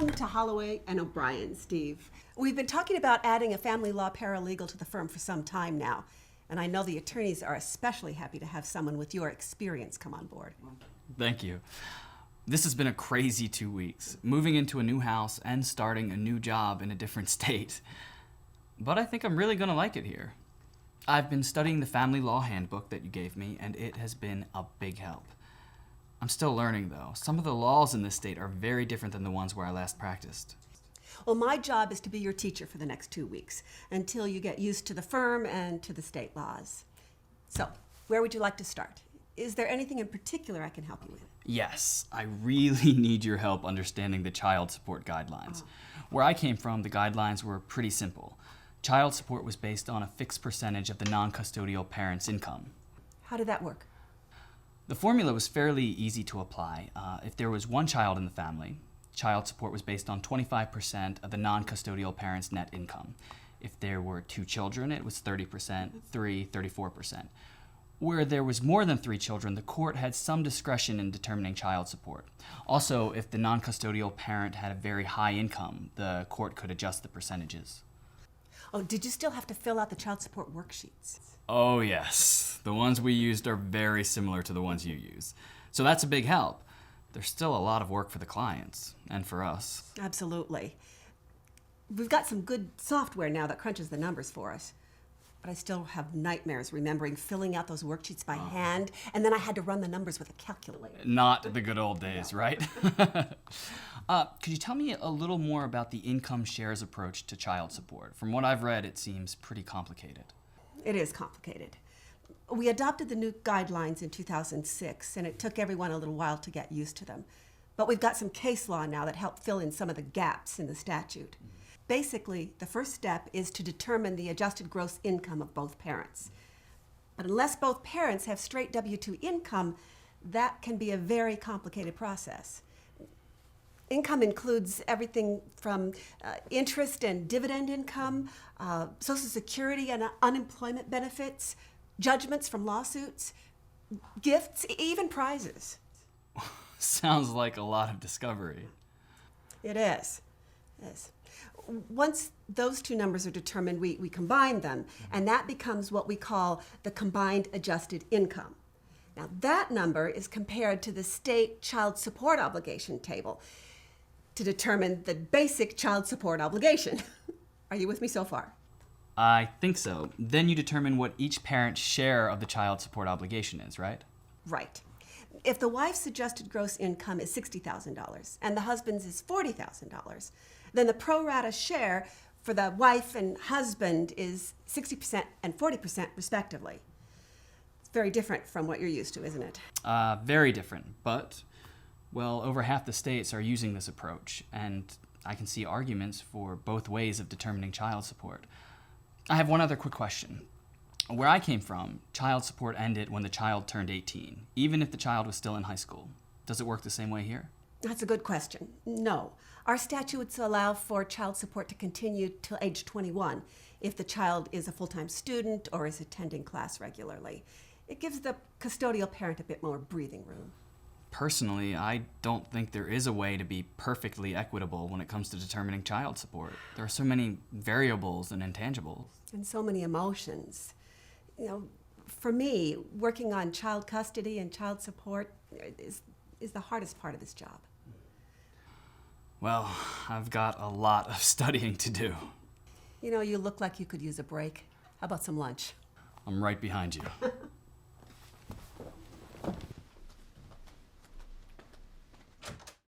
Welcome to Holloway and O'Brien, Steve. We've been talking about adding a family law paralegal to the firm for some time now, and I know the attorneys are especially happy to have someone with your experience come on board. Thank you. This has been a crazy 2 weeks, moving into a new house and starting a new job in a different state. But I think I'm really going to like it here. I've been studying the family law handbook that you gave me, and it has been a big help. I'm still learning, though. Some of the laws in this state are very different than the ones where I last practiced. Well, my job is to be your teacher for the next 2 weeks until you get used to the firm and to the state laws. So, where would you like to start? Is there anything in particular I can help you with? Yes, I really need your help understanding the child support guidelines. Where I came from, the guidelines were pretty simple. Child support was based on a fixed percentage of the non-custodial parent's income. How did that work? The formula was fairly easy to apply. If there was one child in the family, child support was based on 25% of the non-custodial parent's net income. If there were 2 children, it was 30%, 3, 34%. Where there was more than 3 children, the court had some discretion in determining child support. Also, if the non-custodial parent had a very high income, the court could adjust the percentages. Oh, did you still have to fill out the child support worksheets? Oh yes, the ones we used are very similar to the ones you use. So that's a big help. There's still a lot of work for the clients, and for us. Absolutely. We've got some good software now that crunches the numbers for us. But I still have nightmares remembering filling out those worksheets by hand, and then I had to run the numbers with a calculator. Not the good old days, right? Could you tell me a little more about the income shares approach to child support? From what I've read, it seems pretty complicated. It is complicated. We adopted the new guidelines in 2006, and it took everyone a little while to get used to them. But we've got some case law now that help fill in some of the gaps in the statute. Basically, the first step is to determine the adjusted gross income of both parents. But unless both parents have straight W-2 income, that can be a very complicated process. Income includes everything from interest and dividend income, Social Security and unemployment benefits, judgments from lawsuits, gifts, even prizes. Sounds like a lot of discovery. It is. Yes. Once those 2 numbers are determined, we combine them, and that becomes what we call the combined adjusted income. Now, that number is compared to the state child support obligation table to determine the basic child support obligation. Are you with me so far? I think so. Then you determine what each parent's share of the child support obligation is, right? Right. If the wife's adjusted gross income is $60,000 and the husband's is $40,000, then the pro rata share for the wife and husband is 60% and 40% respectively. It's very different from what you're used to, isn't it? Very different, but, well, over half the states are using this approach, and I can see arguments for both ways of determining child support. I have one other quick question. Where I came from, child support ended when the child turned 18, even if the child was still in high school. Does it work the same way here? That's a good question. No. Our statutes allow for child support to continue till age 21 if the child is a full-time student or is attending class regularly. It gives the custodial parent a bit more breathing room. Personally, I don't think there is a way to be perfectly equitable when it comes to determining child support. There are so many variables and intangibles. And so many emotions. You know, for me, working on child custody and child support is the hardest part of this job. Well, I've got a lot of studying to do. You know, you look like you could use a break. How about some lunch? I'm right behind you.